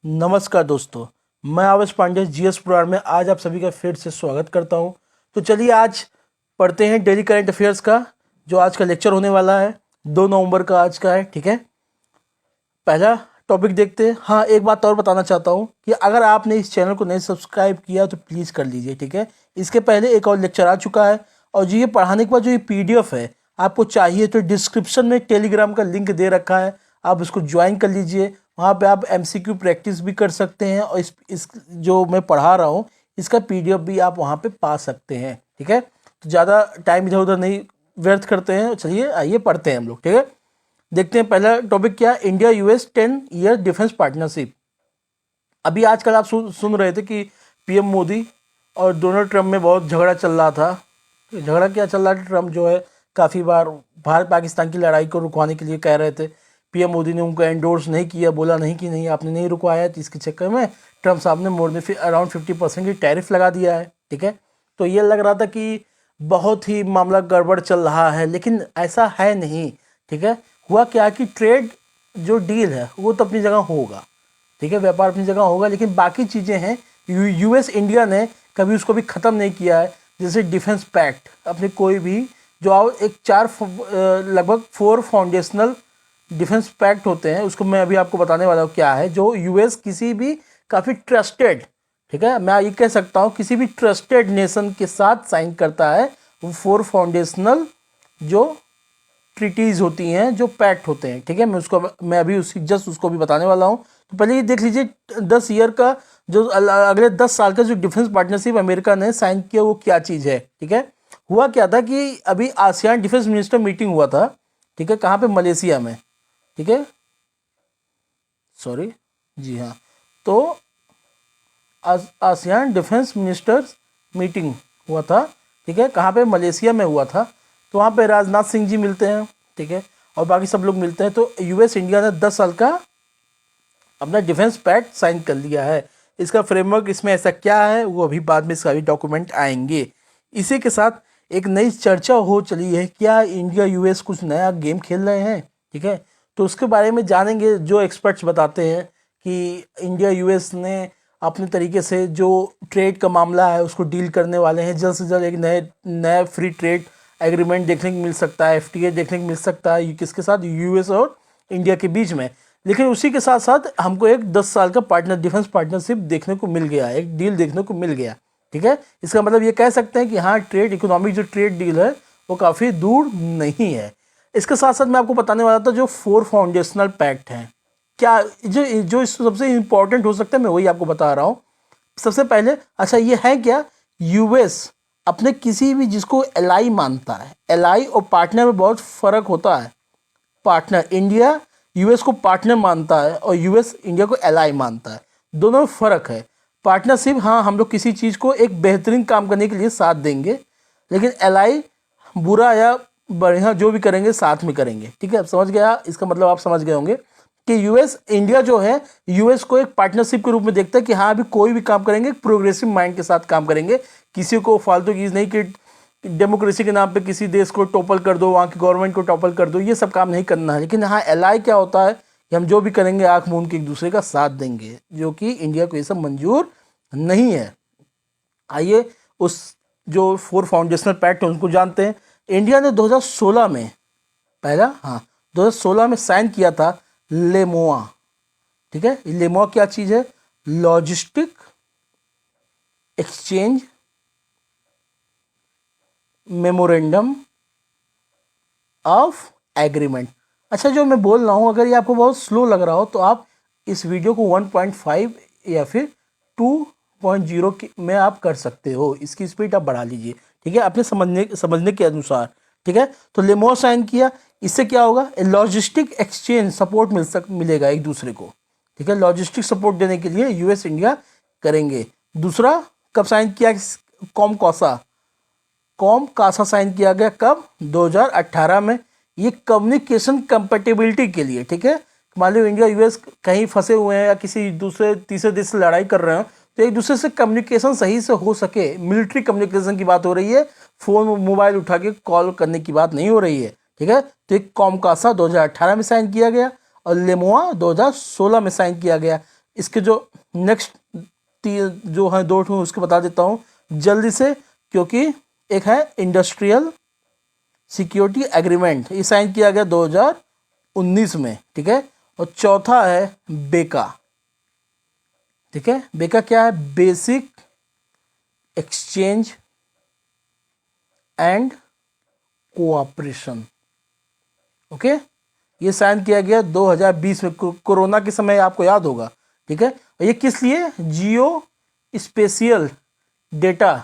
नमस्कार दोस्तों, मैं आवेश पांडे जीएस पुराण में आज आप सभी का फिर से स्वागत करता हूं। तो चलिए आज पढ़ते हैं डेली करंट अफेयर्स का जो आज का लेक्चर होने वाला है। 2 नवंबर का आज का है। ठीक है, पहला टॉपिक देखते हैं। हाँ, एक बात और बताना चाहता हूँ कि अगर आपने इस चैनल को नहीं सब्सक्राइब किया तो प्लीज़ कर लीजिए। ठीक है, इसके पहले एक और लेक्चर आ चुका है और जो ये पढ़ाने के बाद जो ये पीडीएफ है आपको चाहिए तो डिस्क्रिप्शन में टेलीग्राम का लिंक दे रखा है, आप उसको ज्वाइन कर लीजिए। वहाँ पे आप एमसीक्यू प्रैक्टिस भी कर सकते हैं और इस जो मैं पढ़ा रहा हूँ इसका पीडीएफ भी आप वहाँ पे पा सकते हैं। ठीक है, तो ज़्यादा टाइम इधर उधर नहीं व्यर्थ करते हैं, चलिए आइए पढ़ते हैं हम लोग। ठीक है, देखते हैं पहला टॉपिक क्या, India US 10 year defence partnership. अभी आजकल आप सुन रहे थे कि पीएम मोदी और डोनाल्ड ट्रम्प में बहुत झगड़ा चल रहा था। झगड़ा क्या चल रहा था, ट्रम्प जो है काफ़ी बार भारत पाकिस्तान की लड़ाई को रुकवाने के लिए कह रहे थे। पीएम मोदी ने उनको एंडोर्स नहीं किया, बोला नहीं कि नहीं आपने नहीं रुकवाया, तो इसके चक्कर में ट्रम्प साहब ने मोर देन अराउंड 50% की टैरिफ लगा दिया है। ठीक है, तो ये लग रहा था कि बहुत ही मामला गड़बड़ चल रहा है, लेकिन ऐसा है नहीं। ठीक है, हुआ क्या कि ट्रेड जो डील है वो तो अपनी जगह होगा। ठीक है, व्यापार अपनी जगह होगा, लेकिन बाकी चीज़ें हैं यूएस इंडिया ने कभी उसको भी ख़त्म नहीं किया है। जैसे डिफेंस पैक्ट, अपने कोई भी जो एक लगभग 4 फाउंडेशनल डिफेंस पैक्ट होते हैं, उसको मैं अभी आपको बताने वाला हूँ क्या है, जो यूएस किसी भी काफ़ी ट्रस्टेड, ठीक है, मैं ये कह सकता हूँ किसी भी ट्रस्टेड नेशन के साथ साइन करता है। वो 4 फाउंडेशनल जो ट्रीटीज होती हैं, जो पैक्ट होते हैं। ठीक है, मैं अभी उसको भी बताने वाला हूँ। तो पहले ये देख लीजिए 10 ईयर का जो अगले 10 साल का जो डिफेंस पार्टनरशिप अमेरिका ने साइन किया वो क्या चीज़ है। ठीक है, हुआ क्या था कि अभी आसियान डिफेंस मिनिस्टर मीटिंग हुआ था। ठीक है, कहाँ पे, मलेशिया में। ठीक है, सॉरी, जी हाँ, तो आसियान डिफेंस मिनिस्टर्स मीटिंग हुआ था। ठीक है, कहाँ पे, मलेशिया में हुआ था। तो वहाँ पे राजनाथ सिंह जी मिलते हैं। ठीक है, और बाकी सब लोग मिलते हैं। तो यूएस इंडिया ने 10 साल का अपना डिफेंस पैक्ट साइन कर लिया है। इसका फ्रेमवर्क, इसमें ऐसा क्या है वो अभी बाद में इसका भी डॉक्यूमेंट आएंगे। इसी के साथ एक नई चर्चा हो चली है, क्या इंडिया यूएस कुछ नया गेम खेल रहे हैं। ठीक है, तो उसके बारे में जानेंगे। जो एक्सपर्ट्स बताते हैं कि इंडिया यूएस ने अपने तरीके से जो ट्रेड का मामला है उसको डील करने वाले हैं। जल्द से जल्द एक नया फ्री ट्रेड एग्रीमेंट देखने को मिल सकता है, एफटीए देखने को मिल सकता है किसके साथ, यूएस और इंडिया के बीच में। लेकिन उसी के साथ साथ हमको एक 10 साल का डिफेंस पार्टनरशिप देखने को मिल गया, एक डील देखने को मिल गया। ठीक है, इसका मतलब ये कह सकते हैं कि हाँ, ट्रेड इकोनॉमिक जो ट्रेड डील है वो काफ़ी दूर नहीं है। इसके साथ साथ मैं आपको बताने वाला था जो 4 फाउंडेशनल पैक्ट हैं, क्या जो सबसे इम्पोर्टेंट हो सकता है, मैं वही आपको बता रहा हूँ। सबसे पहले, अच्छा ये है क्या, यूएस अपने किसी भी जिसको एलाई मानता है, एलाई और पार्टनर में बहुत फ़र्क होता है। पार्टनर, इंडिया यूएस को पार्टनर मानता है और यूएस इंडिया को एलाई मानता है, दोनों में फ़र्क है। पार्टनरशिप, हाँ, हम लोग किसी चीज़ को एक बेहतरीन काम करने के लिए साथ देंगे, लेकिन एलाई बुरा या बढ़िया जो भी करेंगे साथ में करेंगे। ठीक है, अब समझ गया, इसका मतलब आप समझ गए होंगे कि यूएस इंडिया जो है यूएस को एक पार्टनरशिप के रूप में देखता है कि हाँ, अभी कोई भी काम करेंगे प्रोग्रेसिव माइंड के साथ काम करेंगे, किसी को फालतू चीज़ नहीं कि डेमोक्रेसी के नाम पे किसी देश को टॉपल कर दो, वहाँ की गवर्नमेंट को टॉपल कर दो, ये सब काम नहीं करना है। लेकिन हाँ, एलाई क्या होता है कि हम जो भी करेंगे आँख मूंद के एक दूसरे का साथ देंगे, जो कि इंडिया को ये सब मंजूर नहीं है। आइए उस जो 4 फाउंडेशनल पैक्ट है उनको जानते हैं। इंडिया ने 2016 में 2016 में साइन किया था लेमोआ। ठीक है, लेमोआ क्या चीज़ है, logistic exchange memorandum of agreement. अच्छा, जो मैं बोल रहा हूँ अगर ये आपको बहुत स्लो लग रहा हो तो आप इस वीडियो को 1.5 या फिर 2.0 में आप कर सकते हो, इसकी स्पीड आप बढ़ा लीजिए। ठीक है, अपने समझने के अनुसार। ठीक है, तो लेमोआ साइन किया, इससे क्या होगा, लॉजिस्टिक एक्सचेंज सपोर्ट मिलेगा एक दूसरे को। ठीक है, लॉजिस्टिक सपोर्ट देने के लिए यूएस इंडिया करेंगे। दूसरा कब साइन किया, कॉम कासा साइन किया गया, कब, 2018 में। ये कम्युनिकेशन कंपेटेबिलिटी के लिए। ठीक है, मान लो इंडिया यूएस कहीं फंसे हुए हैं या किसी दूसरे तीसरे देश से लड़ाई कर रहे हो तो एक दूसरे से कम्युनिकेशन सही से हो सके, मिलिट्री कम्युनिकेशन की बात हो रही है, फ़ोन मोबाइल उठा के कॉल करने की बात नहीं हो रही है। ठीक है, तो एक कॉम कासा 2018 में साइन किया गया और लेमोआ 2016 में साइन किया गया। इसके जो नेक्स्ट जो है दो ठो उसको बता देता हूँ जल्दी से, क्योंकि एक है इंडस्ट्रियल सिक्योरिटी एग्रीमेंट, ये साइन किया गया 2019 में, ठीक है। और चौथा है बेका, ठीक है। बेका क्या है? Basic exchange and cooperation, okay. ये साइन किया गया 2020 में, कोरोना के समय, आपको याद होगा, ठीक है। और ये किस लिए? जियो स्पेशियल डेटा,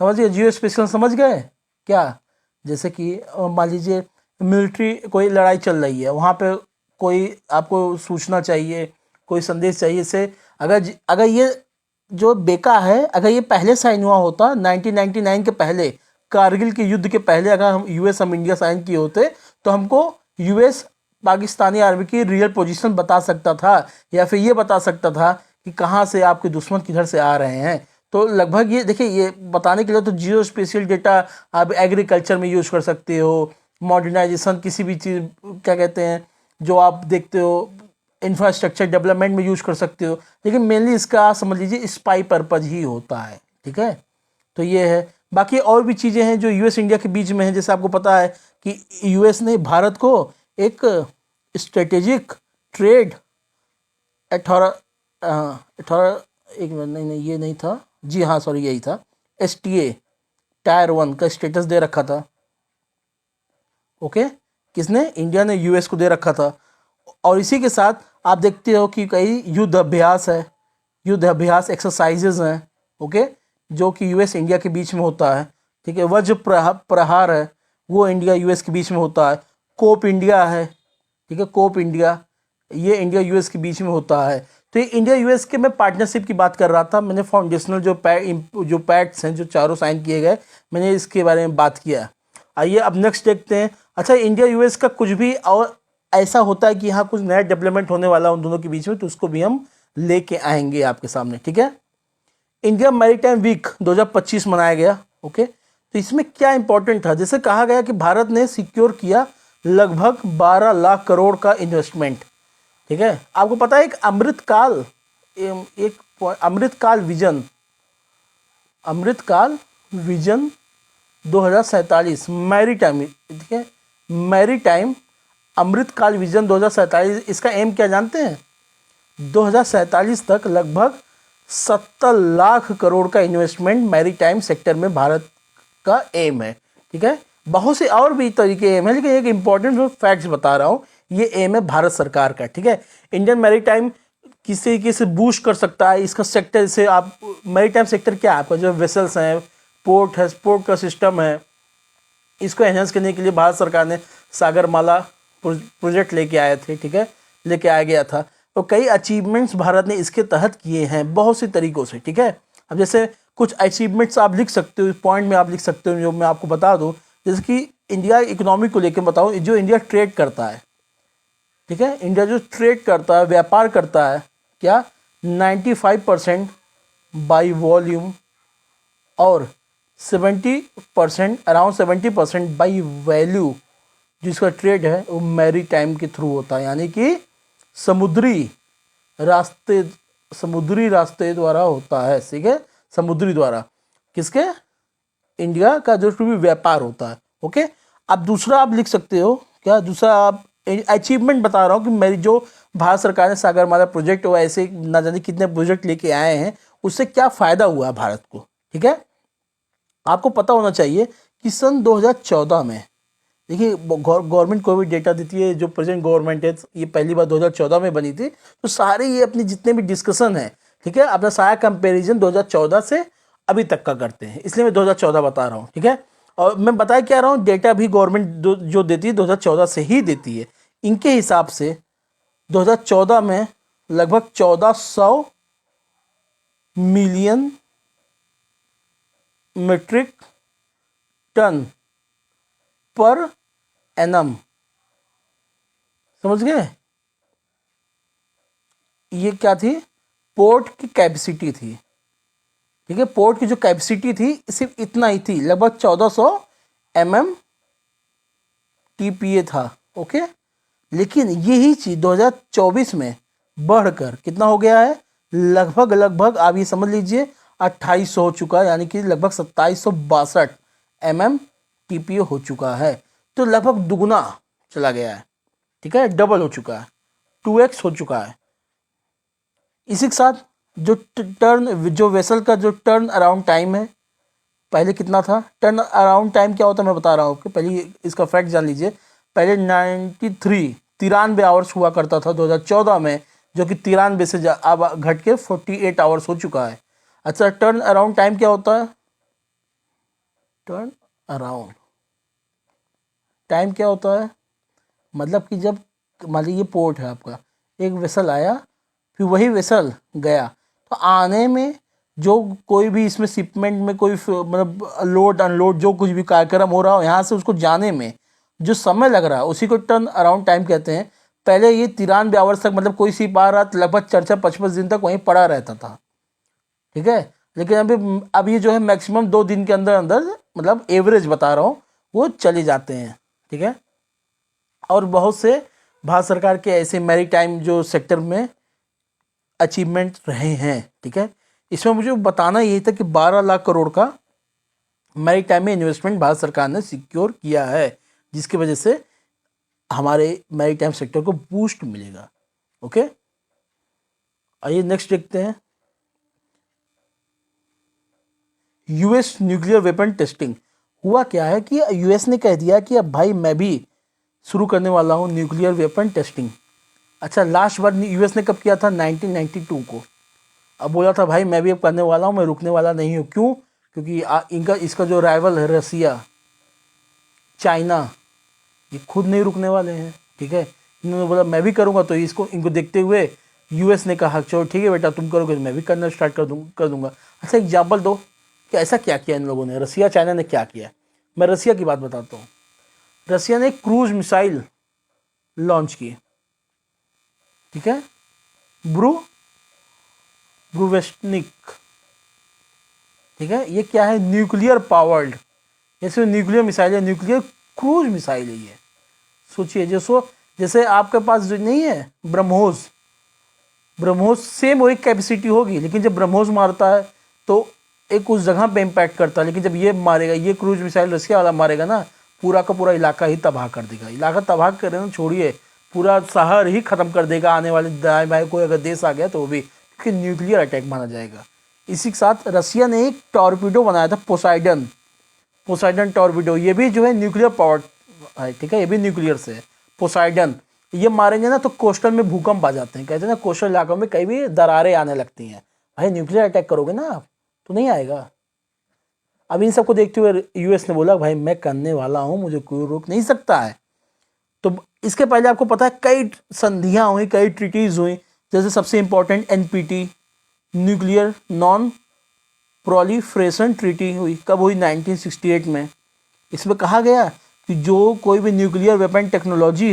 समझ गए? जियो स्पेशियल समझ गए क्या? जैसे कि मान लीजिए मिलिट्री कोई लड़ाई चल रही है, वहाँ पे कोई आपको सूचना चाहिए, कोई संदेश चाहिए से, अगर ये जो बेका है, अगर ये पहले साइन हुआ होता 1999 के पहले, कारगिल के युद्ध के पहले, अगर हम इंडिया साइन किए होते तो हमको यूएस पाकिस्तानी आर्मी की रियल पोजीशन बता सकता था, या फिर ये बता सकता था कि कहाँ से आपके दुश्मन किधर से आ रहे हैं। तो लगभग ये देखिए, ये बताने के लिए तो जियो स्पेशियल डेटा आप एग्रीकल्चर में यूज कर सकते हो, मॉडर्नाइजेशन किसी भी चीज़, क्या कहते हैं, जो आप देखते हो इंफ्रास्ट्रक्चर डेवलपमेंट में यूज कर सकते हो, लेकिन मेनली इसका समझ लीजिए स्पाई पर्पज ही होता है, ठीक है। तो ये है। बाकी और भी चीज़ें हैं जो यूएस इंडिया के बीच में है, जैसे आपको पता है कि यूएस ने भारत को एक स्ट्रेटेजिक ट्रेड 18 एक मिनट, नहीं ये नहीं था जी, हाँ सॉरी यही था, STA टायर 1 का स्टेटस दे रखा था, ओके। किसने? इंडिया ने यूएस को दे रखा था। और इसी के साथ आप देखते हो कि कई युद्ध अभ्यास है, युद्ध अभ्यास एक्सरसाइजेज हैं, ओके, जो कि यूएस इंडिया के बीच में होता है, ठीक है। वज्र प्रहार है, वो इंडिया यूएस के बीच में होता है। कोप इंडिया है, ठीक है, कोप इंडिया, ये इंडिया यूएस के बीच में होता है। तो ये इंडिया यूएस के मैं पार्टनरशिप की बात कर रहा था, मैंने फाउंडेशनल जो पैक्ट्स हैं जो चारों साइन किए गए, मैंने इसके बारे में बात किया। आइए अब नेक्स्ट देखते हैं। अच्छा, इंडिया यूएस का कुछ भी और ऐसा होता है कि यहाँ कुछ नया डेवलपमेंट होने वाला है उन दोनों के बीच में, तो उसको भी हम लेके आएंगे आपके सामने, ठीक है। इंडिया मैरीटाइम वीक 2025 मनाया गया, ओके। तो इसमें क्या इंपॉर्टेंट था? जैसे कहा गया कि भारत ने सिक्योर किया लगभग 12 लाख करोड़ का इन्वेस्टमेंट, ठीक है। आपको पता है एक अमृतकाल विजन 2047 मैरीटाइम, ठीक है, मैरीटाइम अमृतकाल विजन 2047, इसका एम क्या जानते हैं? 2047 तक लगभग 70 लाख करोड़ का इन्वेस्टमेंट मैरीटाइम सेक्टर में भारत का एम है, ठीक है। बहुत से और भी तरीके एम है, लेकिन एक इंपॉर्टेंट फैक्ट्स बता रहा हूँ, ये एम है भारत सरकार का, ठीक है। इंडियन मैरीटाइम किस तरीके से बूस्ट कर सकता है इसका सेक्टर से, आप मैरीटाइम सेक्टर क्या है आपका, जो वेसल्स हैं, पोर्ट है, पोर्ट का सिस्टम है, इसको एनहेंस करने के लिए भारत सरकार ने सागरमाला प्रोजेक्ट लेके आए थे, ठीक है, लेके आया गया था। तो कई अचीवमेंट्स भारत ने इसके तहत किए हैं बहुत से तरीकों से, ठीक है। अब जैसे कुछ अचीवमेंट्स आप लिख सकते हो, इस पॉइंट में आप लिख सकते हो, जो मैं आपको बता दूं, जैसे कि इंडिया इकोनॉमी को लेकर बताऊं, जो इंडिया ट्रेड करता है, ठीक है, इंडिया जो ट्रेड करता है, व्यापार करता है, क्या 95% बाई वॉल्यूम और 70%, अराउंड 70% बाई वैल्यू, जिसका ट्रेड है वो मैरी टाइम के थ्रू होता है, यानी कि समुद्री रास्ते द्वारा होता है, ठीक है, समुद्री द्वारा, किसके? इंडिया का जो भी व्यापार होता है, ओके। अब दूसरा आप लिख सकते हो, क्या दूसरा आप अचीवमेंट बता रहा हूँ कि मेरी जो भारत सरकार ने सागरमाला प्रोजेक्ट और ऐसे ना जाने कितने प्रोजेक्ट लेके आए हैं, उससे क्या फ़ायदा हुआ है भारत को, ठीक है। आपको पता होना चाहिए कि सन 2014 में, देखिए गवर्नमेंट को भी डेटा देती है, जो प्रेजेंट गवर्नमेंट है ये पहली बार 2014 में बनी थी, तो सारे ये अपने जितने भी डिस्कशन है, ठीक है, अपना सारा कंपैरिजन 2014 से अभी तक का करते हैं, इसलिए मैं 2014 बता रहा हूँ, ठीक है। और मैं बता क्या रहा हूँ, डेटा भी गवर्नमेंट जो देती है 2014 से ही देती है। इनके हिसाब से 2014 में लगभग 1400 million metric tonne per annum, समझ गए? ये क्या थी? पोर्ट की कैपेसिटी थी, ठीक है। पोर्ट की जो कैपेसिटी थी सिर्फ इतना ही थी, लगभग 1400 MMTPA था, ओके। लेकिन यही चीज़ 2024 में बढ़कर कितना हो गया है, लगभग आप ये समझ लीजिए 2800 हो चुका है, यानी कि लगभग 2762 MMTPA हो चुका है। तो लगभग दुगुना चला गया है, ठीक है, डबल हो चुका है, 2x हो चुका है। इसी के साथ जो वेसल का जो टर्न अराउंड टाइम है, पहले कितना था, टर्न अराउंड टाइम क्या होता है मैं बता रहा हूँ आपको, पहले इसका फैक्ट जान लीजिए। पहले 93 आवर्स हुआ करता था 2014 में, जो कि 93 से अब घट के 48 आवर्स हो चुका है। अच्छा, टर्न अराउंड टाइम क्या होता है, टर्न अराउंड टाइम क्या होता है, मतलब कि जब मान लीजिए पोर्ट है आपका, एक वेसल आया, फिर वही वेसल गया, तो आने में जो कोई भी इसमें शिपमेंट में कोई मतलब लोड अनलोड जो कुछ भी कार्यक्रम हो रहा हो, यहाँ से उसको जाने में जो समय लग रहा है उसी को टर्न अराउंड टाइम कहते हैं। पहले ये 93 आवर्स तक, मतलब कोई शिप आ रहा था लगभग 4-55 दिन तक वहीं पड़ा रहता था, ठीक है। लेकिन अब ये जो है मैक्सिमम 2 दिन के अंदर अंदर, मतलब एवरेज बता रहा हूँ, वो चले जाते हैं, ठीक है। और बहुत से भारत सरकार के ऐसे मैरी टाइम जो सेक्टर में अचीवमेंट रहे हैं, ठीक है। इसमें मुझे बताना यही था कि 12 लाख करोड़ का मैरी टाइम में इन्वेस्टमेंट भारत सरकार ने सिक्योर किया है, जिसकी वजह से हमारे मैरी टाइम सेक्टर को बूस्ट मिलेगा। ओके, आइए नेक्स्ट देखते हैं। US nuclear weapon testing. हुआ क्या है कि यूएस ने कह दिया कि अब भाई मैं भी शुरू करने वाला हूँ न्यूक्लियर वेपन टेस्टिंग। अच्छा, लास्ट बार यूएस ने कब किया था, 1992 को। अब बोला था भाई मैं भी अब करने वाला हूँ, मैं रुकने वाला नहीं हूँ। क्यों? क्योंकि इसका जो राइवल है रसिया, चाइना, ये खुद नहीं रुकने वाले हैं, ठीक है। इन्होंने बोला मैं भी करूँगा, तो इनको देखते हुए यूएस ने कहा चलो ठीक है बेटा तुम करोगे तो मैं भी करना स्टार्ट कर दूंगा। अच्छा, एग्जाम्पल दो कि ऐसा क्या किया इन लोगों ने, रसिया चाइना ने क्या किया। मैं रसिया की बात बताता हूँ। रसिया ने क्रूज मिसाइल लॉन्च की, ठीक है, ब्रूवेस्टनिक, ठीक है। ये क्या है, न्यूक्लियर पावर्ड, जैसे न्यूक्लियर मिसाइल है, न्यूक्लियर क्रूज मिसाइल है ये। सोचिए जैसे आपके पास जो नहीं है ब्रह्मोस सेम वही कैपेसिटी होगी, लेकिन जब ब्रह्मोस मारता है तो एक उस जगह पे इम्पैक्ट करता है, लेकिन जब ये मारेगा, ये क्रूज मिसाइल रसिया वाला मारेगा ना, पूरा का पूरा इलाका ही तबाह कर देगा। इलाका तबाह करे ना, छोड़िए, पूरा शहर ही खत्म कर देगा। आने वाले दाएं बाएं कोई अगर देश आ गया तो वो भी, क्योंकि न्यूक्लियर अटैक माना जाएगा। इसी के साथ रसिया ने एक टॉर्पीडो बनाया था, पोसाइडन टॉर्पीडो। ये भी जो है न्यूक्लियर पावर है, ठीक है, ये भी न्यूक्लियर से है। पोसाइडन ये मारेंगे ना तो कोस्टल में भूकंप आ जाते हैं, कहते हैं ना कोस्टल इलाकों में कई भी दरारें आने लगती हैं। भाई न्यूक्लियर अटैक करोगे ना आप तो नहीं आएगा। अब इन सबको देखते हुए यूएस ने बोला भाई मैं करने वाला हूं, मुझे कोई रोक नहीं सकता है। तो इसके पहले आपको पता है कई संधियां हुई, कई ट्रीटीज हुई, जैसे सबसे important NPT, nuclear non proliferation treaty हुई। कब हुई? 1968 में। इसमें कहा गया कि जो कोई भी न्यूक्लियर वेपन टेक्नोलॉजी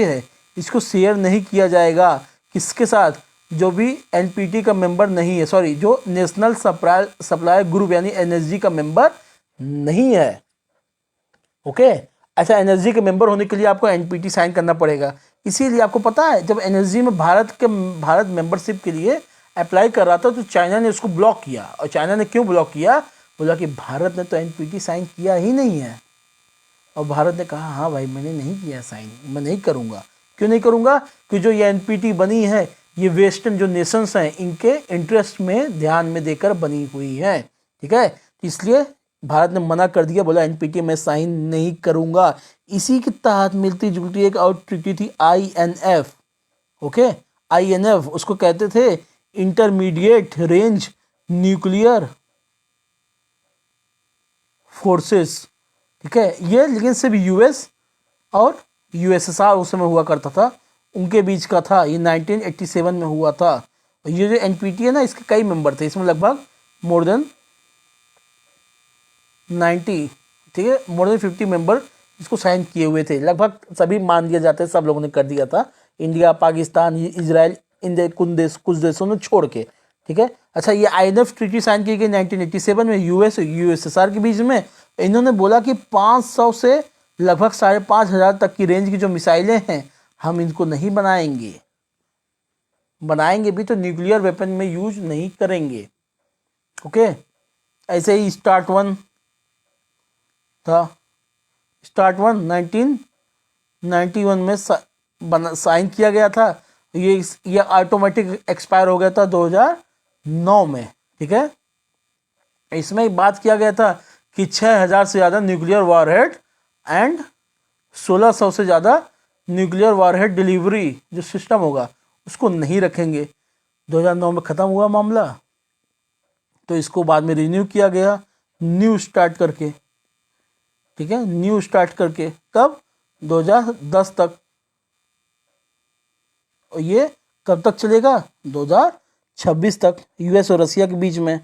है इसको शेयर नहीं किया जाएगा किसके साथ, जो भी एनपीटी का मेंबर नहीं है, सॉरी, जो नेशनल सप्लाई ग्रुप यानी एनएसजी का मेंबर नहीं है। ओके, अच्छा, एनएसजी के मेंबर होने के लिए आपको एनपीटी साइन करना पड़ेगा। इसीलिए आपको पता है जब एनएसजी में भारत मेंबरशिप के लिए अप्लाई कर रहा था तो चाइना ने उसको ब्लॉक किया। और चाइना ने क्यों ब्लॉक किया? बोला कि भारत ने तो एनपीटी साइन किया ही नहीं है। और भारत ने कहा हाँ भाई मैंने नहीं किया साइन, मैं नहीं करूँगा। क्यों नहीं करूँगा? कि जो ये एनपीटी बनी है ये वेस्टर्न जो नेशंस हैं इनके इंटरेस्ट में ध्यान में देकर बनी हुई है, ठीक है। इसलिए भारत ने मना कर दिया, बोला एनपीटी में साइन नहीं करूँगा। इसी के तहत मिलती जुलती एक और ट्रीटी थी आईएनएफ। ओके, आईएनएफ उसको कहते थे इंटरमीडिएट रेंज न्यूक्लियर फोर्सेस, ठीक है। ये लेकिन सिर्फ यूएस और यूएसएसआर उस समय हुआ करता था, उनके बीच का था। ये 1987 में हुआ था। और ये जो एनपीटी है ना इसके कई मेंबर थे, इसमें लगभग मोर देन 90, ठीक है, मोर देन 50 मेंबर इसको साइन किए हुए थे। लगभग सभी मान दिया जाता है, सब लोगों ने कर दिया था, इंडिया, पाकिस्तान, इजराइल, इन कुछ देशों ने छोड़ के, ठीक है। अच्छा, ये आईएनएफ ट्रीटी साइन की गई 1987 में यूएस और यूएसएसआर के बीच में। इन्होंने बोला कि 500 से लगभग 5,500 तक की रेंज की जो मिसाइलें हैं हम इनको नहीं बनाएंगे, बनाएंगे भी तो न्यूक्लियर वेपन में यूज नहीं करेंगे। ओके, ऐसे ही स्टार्ट वन था। स्टार्ट वन 1991 में साइन किया गया था। ये ऑटोमेटिक एक्सपायर हो गया था 2009 में। ठीक है, इसमें एक बात किया गया था कि 6000 से ज़्यादा न्यूक्लियर वॉरहेड एंड 1600 से ज़्यादा न्यूक्लियर वॉरहेड डिलीवरी जो सिस्टम होगा उसको नहीं रखेंगे। 2009 में ख़त्म हुआ मामला, तो इसको बाद में रिन्यू किया गया न्यू स्टार्ट करके। ठीक है, न्यू स्टार्ट करके कब? 2010 तक। और ये कब तक चलेगा? 2026 तक, यूएस और रसिया के बीच में।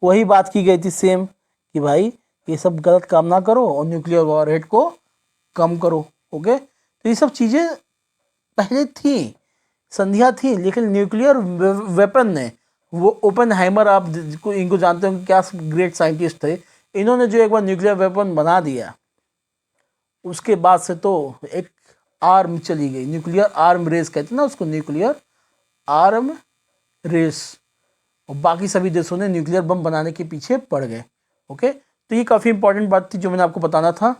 वही बात की गई थी सेम कि भाई ये सब गलत काम ना करो और न्यूक्लियर वॉरहेड को कम करो। ओके, तो ये सब चीज़ें पहले थी, संधियाँ थी, लेकिन न्यूक्लियर वेपन ने, वो ओपेनहाइमर, आप इनको जानते हो क्या ग्रेट साइंटिस्ट थे, इन्होंने जो एक बार न्यूक्लियर वेपन बना दिया उसके बाद से तो एक आर्म चली गई, न्यूक्लियर आर्म रेस कहते हैं ना उसको, न्यूक्लियर आर्म रेस, और बाकी सभी देशों ने न्यूक्लियर बम बनाने के पीछे पड़ गए। ओके, तो ये काफ़ी इंपॉर्टेंट बात थी जो मैंने आपको बताना था।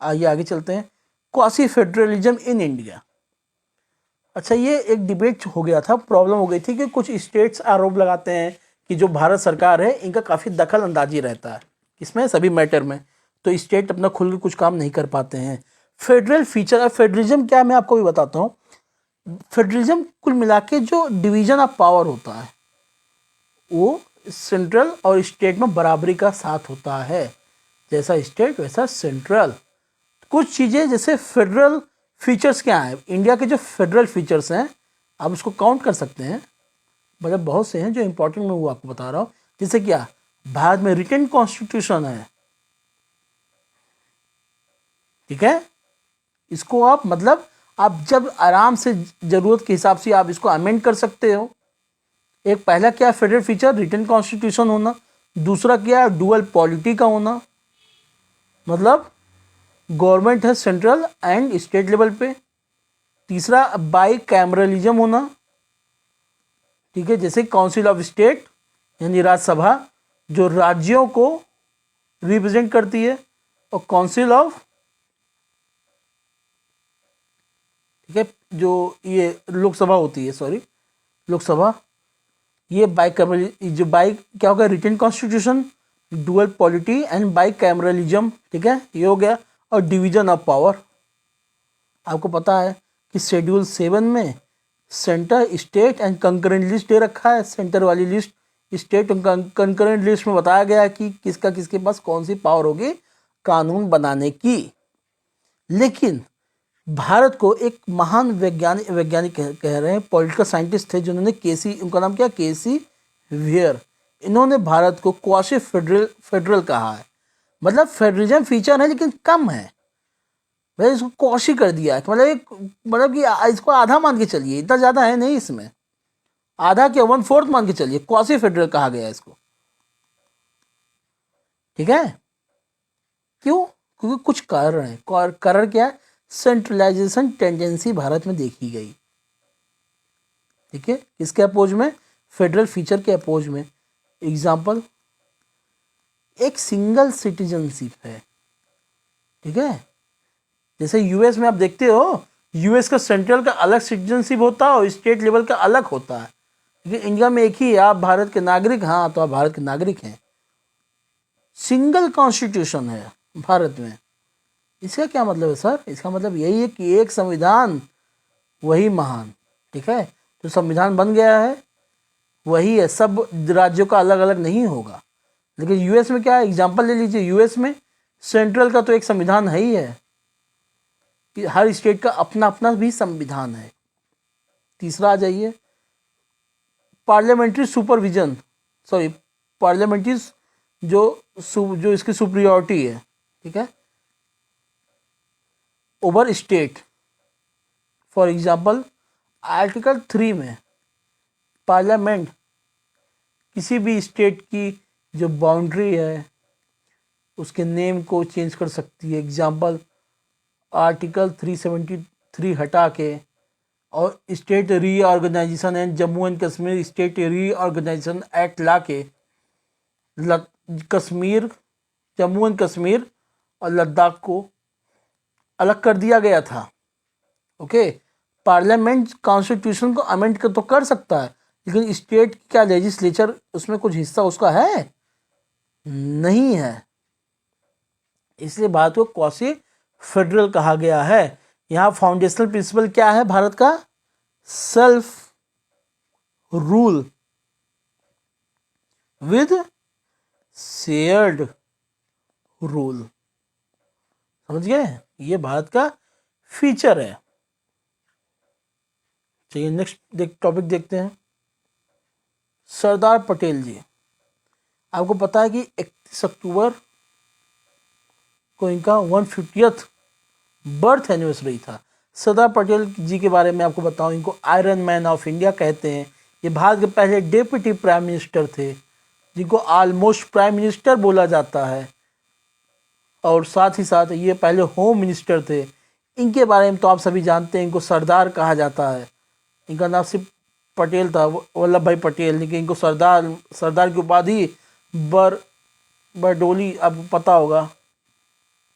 आइए आगे चलते हैं। Quasi federalism in India. अच्छा, ये एक डिबेट हो गया था, प्रॉब्लम हो गई थी कि कुछ स्टेट्स आरोप लगाते हैं कि जो भारत सरकार है इनका काफ़ी दखल अंदाजी रहता है इसमें, सभी मैटर में, तो स्टेट अपना खुल के कुछ काम नहीं कर पाते हैं। फेडरल फीचर, फेडरलिज्म क्या है मैं आपको भी बताता हूँ। फेडरलिज्म कुल मिला के जो डिवीजन ऑफ पावर होता है वो सेंट्रल और स्टेट में बराबरी का साथ होता है, जैसा स्टेट वैसा सेंट्रल। कुछ चीज़ें जैसे फेडरल फीचर्स क्या हैं, इंडिया के जो फेडरल फीचर्स हैं आप उसको काउंट कर सकते हैं, मतलब बहुत से हैं जो इंपॉर्टेंट मैं वो आपको बता रहा हूँ। जैसे क्या, भारत में रिटन कॉन्स्टिट्यूशन है। ठीक है, इसको आप मतलब आप जब आराम से ज़रूरत के हिसाब से आप इसको अमेंड कर सकते हो। एक पहला क्या है फेडरल फीचर, रिटन कॉन्स्टिट्यूशन होना। दूसरा क्या है, डुअल पॉलिटी का होना, मतलब गवर्नमेंट है सेंट्रल एंड स्टेट लेवल पे। तीसरा बाई कैमरलिज्म होना। ठीक है, जैसे काउंसिल ऑफ स्टेट यानी राज्यसभा जो राज्यों को रिप्रेजेंट करती है, और काउंसिल ऑफ, ठीक है, जो ये लोकसभा होती है, सॉरी लोकसभा, ये बाई कैमरल, जो बाई क्या होगा, written constitution, dual polity and bicameralism. ठीक है, ये हो गया। और डिवीजन ऑफ पावर, आपको पता है कि शेड्यूल 7 में centre, state and concurrent list दे रखा है। सेंटर वाली लिस्ट, स्टेट और कंकरेंट लिस्ट में बताया गया है कि किसका किसके पास कौन सी पावर होगी कानून बनाने की। लेकिन भारत को एक महान वैज्ञानिक कह रहे हैं, पॉलिटिकल साइंटिस्ट थे जिन्होंने उनका नाम क्या, केसी वेयर, इन्होंने भारत को क्वासी फेडरल कहा है। मतलब फेडरलिज्म फीचर है लेकिन कम है, भाई इसको क्वासी कर दिया है, मतलब कि इसको आधा मान के चलिए, इतना ज़्यादा है नहीं इसमें, आधा क्या 1/4 मान के चलिए, क्वासी फेडरल कहा गया है इसको। ठीक है, क्यों? क्योंकि कुछ कारण है। कारण क्या है, सेंट्रलाइजेशन टेंडेंसी भारत में देखी गई। ठीक है, इसके अपोज में, फेडरल फीचर के अपोज में, एग्जाम्पल एक सिंगल सिटीजनशिप है। ठीक है, जैसे यूएस में आप देखते हो, यूएस का सेंट्रल का अलग सिटीजनशिप होता है और स्टेट लेवल का अलग होता है, लेकिन इंडिया में एक ही है, आप भारत के नागरिक, हाँ तो आप भारत के नागरिक हैं। सिंगल कॉन्स्टिट्यूशन है भारत में। इसका क्या मतलब है सर? इसका मतलब यही है कि एक संविधान वही महान। ठीक है, जो संविधान बन गया है वही है, सब राज्यों का अलग अलग नहीं होगा। लेकिन यूएस में क्या है, एग्जांपल ले लीजिए, यूएस में सेंट्रल का तो एक संविधान है ही है, हर स्टेट का अपना अपना भी संविधान है। तीसरा आ जाइए, पार्लियामेंट्री सुपरविजन, सॉरी पार्लियामेंट्री जो इसकी सुप्रियोरिटी है, ठीक है, over state. For example article 3 में पार्लियामेंट किसी भी स्टेट की जो बाउंड्री है उसके नेम को चेंज कर सकती है। एग्जांपल आर्टिकल 3 हटा के और state reorganisation and Jammu and Kashmir state reorganisation act ला के कश्मीर, जम्मू एंड कश्मीर और लद्दाख को अलग कर दिया गया था। ओके, पार्लियामेंट कॉन्स्टिट्यूशन को अमेंड तो कर सकता है, लेकिन स्टेट क्या लेजिस्लेचर उसमें कुछ हिस्सा उसका है नहीं है, इसलिए भारत को क्वासी फेडरल कहा गया है। यहाँ फाउंडेशनल प्रिंसिपल क्या है भारत का? Self rule with shared rule. समझ गए? ये भारत का फीचर है। चलिए नेक्स्ट टॉपिक देखते हैं। सरदार पटेल जी, आपको पता है कि 31 अक्टूबर को इनका 150th बर्थ एनिवर्सरी था। सरदार पटेल जी के बारे में आपको बताऊं, इनको आयरन मैन ऑफ इंडिया कहते हैं। ये भारत के पहले डेप्यूटी प्राइम मिनिस्टर थे, जिनको ऑलमोस्ट प्राइम मिनिस्टर बोला जाता है, और साथ ही साथ ये पहले होम मिनिस्टर थे। इनके बारे में तो आप सभी जानते हैं, इनको सरदार कहा जाता है। इनका नाम सिर्फ पटेल था, वल्लभ भाई पटेल, लेकिन इनको सरदार की उपाधि बरडोली आपको पता होगा,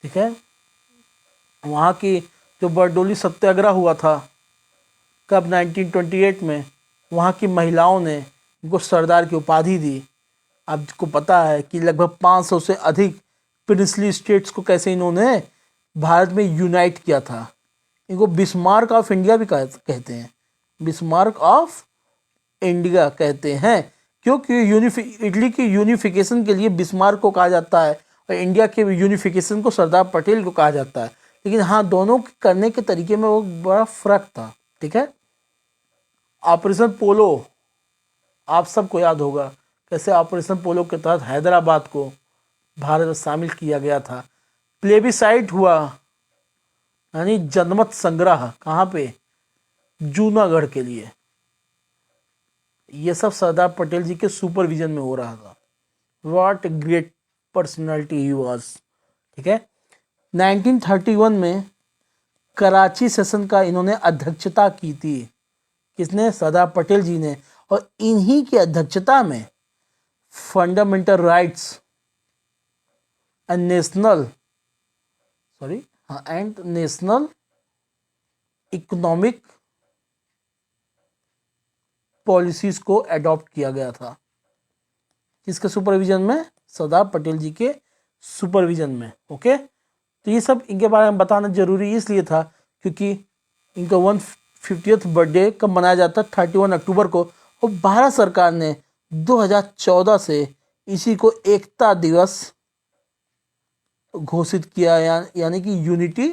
ठीक है। वहाँ की जो बरडोली सत्याग्रह हुआ था कब 1928 में, वहाँ की महिलाओं ने इनको सरदार की उपाधि दी। आपको पता है कि लगभग 500 से अधिक प्रिंसली स्टेट्स को कैसे इन्होंने भारत में यूनाइट किया था। इनको बिस्मार्क ऑफ इंडिया भी कहते हैं, बिस्मार्क ऑफ इंडिया कहते हैं, क्योंकि इटली की यूनिफिकेशन के लिए बिस्मार्क को कहा जाता है और इंडिया के यूनिफिकेशन को सरदार पटेल को कहा जाता है। लेकिन हाँ, दोनों करने के तरीके में वो बड़ा फर्क था, ठीक है। ऑपरेशन पोलो आप सबको याद होगा, कैसे ऑपरेशन पोलो के तहत हैदराबाद को भारत में शामिल किया गया था। प्लेबिसाइट हुआ, यानी जनमत संग्रह, कहाँ पे? जूनागढ़ के लिए। ये सब सरदार पटेल जी के सुपरविजन में हो रहा था। What a great personality he was, ठीक है। 1931 में कराची सेशन का इन्होंने अध्यक्षता की थी। किसने? सरदार पटेल जी ने। और इन्हीं की अध्यक्षता में fundamental rights and national economic policies को अडॉप्ट किया गया था। किसके सुपरविजन में? सरदार पटेल जी के सुपरविजन में। ओके, तो ये सब इनके बारे में बताना जरूरी इसलिए था क्योंकि इनका 150th बर्थडे कब मनाया जाता है? 31 अक्टूबर को। और भारत सरकार ने 2014 से इसी को एकता दिवस घोषित किया, यानी कि यूनिटी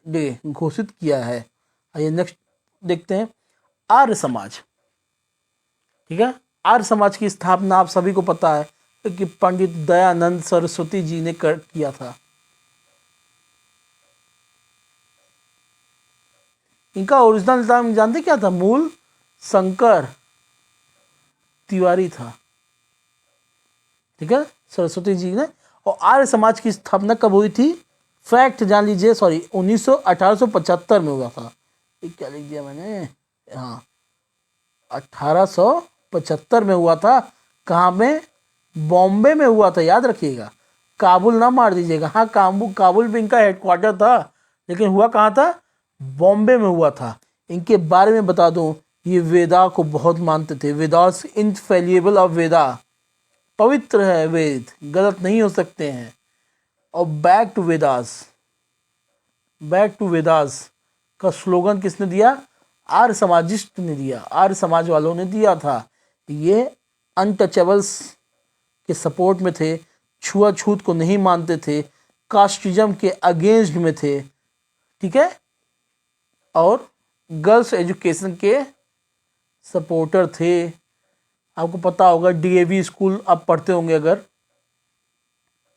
डे घोषित किया है। आइए नेक्स्ट देखते हैं। आर्य समाज, ठीक है। आर्य समाज की स्थापना आप सभी को पता है कि पंडित दयानंद सरस्वती जी ने किया था। इनका ओरिजिनल नाम जानते क्या था? मूल शंकर तिवारी था, ठीक है, सरस्वती जी ने। और आर्य समाज की स्थापना कब हुई थी? फैक्ट जान लीजिए, 1875 में हुआ था। ये क्या लिख दिया मैंने? हाँ, 1875 में हुआ था। कहाँ में? बॉम्बे में हुआ था, याद रखिएगा, काबुल ना मार दीजिएगा। हाँ, काबुल भी इनका हेडक्वार्टर था, लेकिन हुआ कहाँ था? बॉम्बे में हुआ था। इनके बारे में बता दूं, ये वेदा को बहुत मानते थे। वेदास इनफेलिएबल ऑफ वेदा, पवित्र है वेद, गलत नहीं हो सकते हैं। और बैक टू वेदास का स्लोगन किसने दिया? आर्य समाजिस्ट ने दिया, आर्य समाज वालों ने दिया था। ये अनटचेबल्स के सपोर्ट में थे, छुआछूत को नहीं मानते थे, कास्टिज्म के अगेंस्ट में थे, ठीक है, और गर्ल्स एजुकेशन के सपोर्टर थे। आपको पता होगा, डीएवी स्कूल आप पढ़ते होंगे अगर,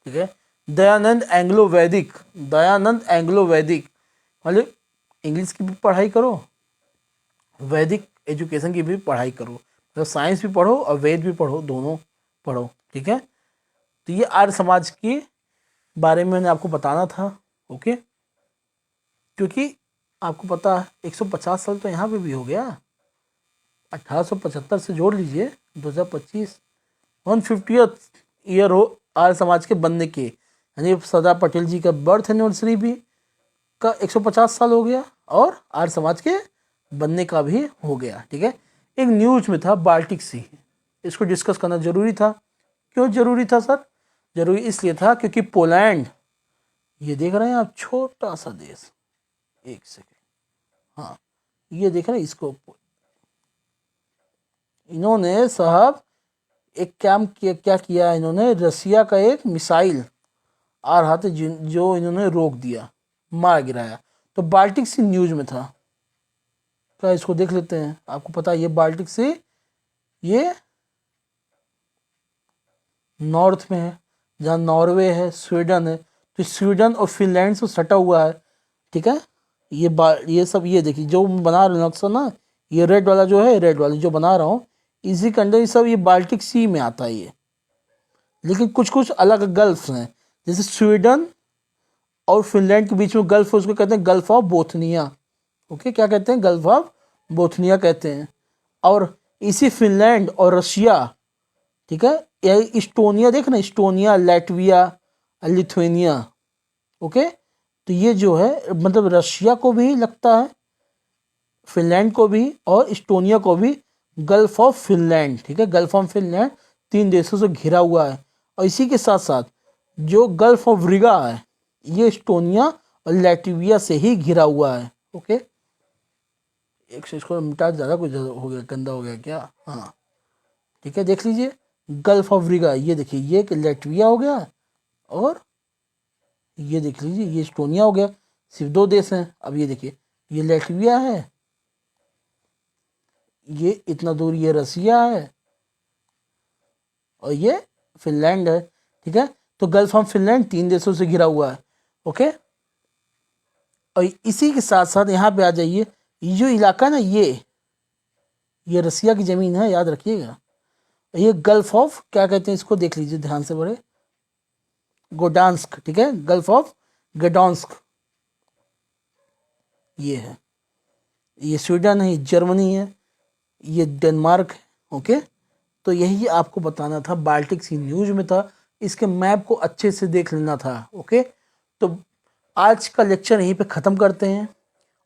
ठीक है। दयानंद एंग्लो वैदिक मतलब इंग्लिश की भी पढ़ाई करो, वैदिक एजुकेशन की भी पढ़ाई करो, मतलब साइंस भी पढ़ो और वेद भी पढ़ो, दोनों पढ़ो, ठीक है। तो ये आर्य समाज के बारे में मैंने आपको बताना था, ओके। क्योंकि आपको पता है 150 साल तो यहाँ पे भी हो गया। 1875 से जोड़ लीजिए 2025, 150th ईयर हो आर्य समाज के बनने के, यानी सरदार पटेल जी का बर्थ एनिवर्सरी भी का 150 साल हो गया और आर्य समाज के बनने का भी हो गया। ठीक है, एक न्यूज में था बाल्टिक सी, इसको डिस्कस करना जरूरी था। क्यों जरूरी था सर? जरूरी इसलिए था क्योंकि पोलैंड, ये देख रहे हैं आप, छोटा सा देश, एक सेकेंड, हाँ ये देख रहे हैं इसको, इन्होंने साहब एक काम किया, क्या किया इन्होंने, रसिया का एक मिसाइल आ रहा था जो इन्होंने रोक दिया, मार गिराया। तो बाल्टिक सी न्यूज में था, क्या इसको देख लेते हैं। आपको पता है ये बाल्टिक सी, ये नॉर्थ में है, जहाँ नॉर्वे है, स्वीडन है, तो स्वीडन और फिनलैंड से सटा हुआ है। ठीक है, ये सब, ये देखिए जो बना रहा हूँ नक्शा ना, ये रेड वाला जो है, रेड वाली जो बना रहा हूँ, इसी के अंदर ये सब, ये बाल्टिक सी में आता है ये। लेकिन कुछ कुछ अलग गल्फ हैं, जैसे स्वीडन और फिनलैंड के बीच में गल्फ है, उसको कहते हैं गल्फ ऑफ बोथनिया। ओके, क्या कहते हैं? गल्फ ऑफ बोथनिया कहते हैं। और इसी फिनलैंड और रशिया, ठीक है, ये इस्टोनिया, देख ना, इस्टोनिया, लैटविया, लिथुएनिया। ओके, तो ये जो है मतलब रशिया को भी लगता है, फिनलैंड को भी और इस्टोनिया को भी गल्फ ऑफ फिनलैंड। ठीक है, गल्फ ऑफ फिनलैंड 3 देशों से घिरा हुआ है। और इसी के साथ साथ जो गल्फ ऑफ रिगा है, ये इस्टोनिया और लैटविया से ही घिरा हुआ है। ओके, एक से इसको मिटा, ज़्यादा कुछ हो गया, गंदा हो गया क्या? हाँ ठीक है, देख लीजिए गल्फ ऑफ रिगा, ये देखिए, ये लैटविया हो गया और ये देख लीजिए ये इस्टोनिया हो गया। सिर्फ 2 देश हैं। अब ये देखिए, ये लैटविया है, ये इतना दूर ये रसिया है और ये फिनलैंड है। ठीक है, तो गल्फ ऑफ फिनलैंड 3 देशों से घिरा हुआ है। ओके, और इसी के साथ साथ यहाँ पे आ जाइए, ये जो इलाका ना, ये रसिया की ज़मीन है, याद रखिएगा। ये गल्फ ऑफ, क्या कहते हैं इसको, देख लीजिए ध्यान से बड़े, गोडांस्क। ठीक है, गल्फ ऑफ गडांस्क ये है, ये स्वीडन है, ये जर्मनी है, ये डेनमार्क है। ओके, तो यही आपको बताना था, बाल्टिक सी न्यूज में था, इसके मैप को अच्छे से देख लेना था। ओके, तो आज का लेक्चर यहीं पे ख़त्म करते हैं।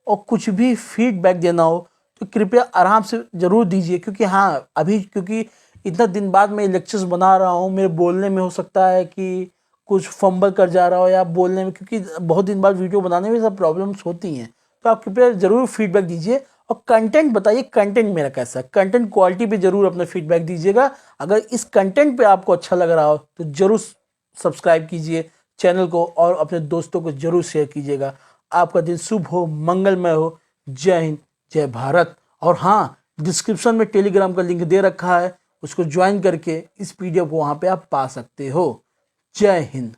और कुछ भी फीडबैक देना हो तो कृपया आराम से ज़रूर दीजिए, क्योंकि हाँ अभी, क्योंकि इतना दिन बाद मैं लेक्चर्स बना रहा हूँ, मेरे बोलने में हो सकता है कि कुछ फंबल कर जा रहा हो या बोलने में, क्योंकि बहुत दिन बाद वीडियो बनाने में सब प्रॉब्लम्स होती हैं। तो आप कृपया ज़रूर फीडबैक दीजिए और कंटेंट बताइए, कंटेंट मेरा कैसा है, कंटेंट क्वालिटी पे ज़रूर अपना फीडबैक दीजिएगा। अगर इस कंटेंट पे आपको अच्छा लग रहा हो तो ज़रूर सब्सक्राइब कीजिए चैनल को और अपने दोस्तों को ज़रूर शेयर कीजिएगा। आपका दिन शुभ हो, मंगलमय हो। जय हिंद, जय भारत। और हाँ, डिस्क्रिप्शन में टेलीग्राम का लिंक दे रखा है, उसको ज्वाइन करके इस पीडीएफ को वहाँ पे आप पा सकते हो। जय हिंद।